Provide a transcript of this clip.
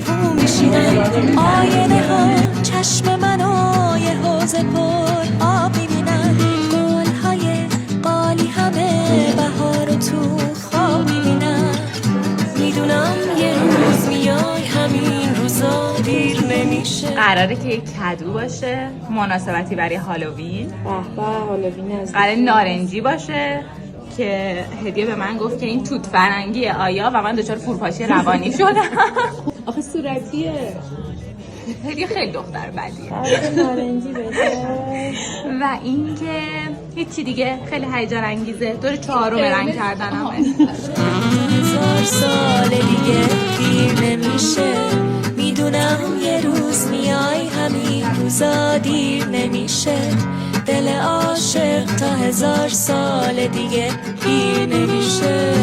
دیوون میشینن آینه ها چشم منو یه حوض پر آب میبینن گلهای قالی همه بهار و تو خواب میبینن میدونم یه روز میای همین روزا دیر نمیشه. قراره که یک کدو باشه مناسبتی برای هالووین. به هالووین از قراره نارنجی باشه که هدیه به من گفت که این توت فرنگیه آیا و من دچار فروپاشی روانی شدم. آخه صورتیه. هدیه خیلی دختر بدیه. نارنجی بده. و اینکه هیچی دیگه خیلی هیجان انگیزه. دور 4 رنگ کردن همه. 1000 سال دیگه دیر نمیشه میدونم یه روز میای همین روزا دیر نمیشه دل عاشق تا 1000 سال دیگه دیر نمیشه.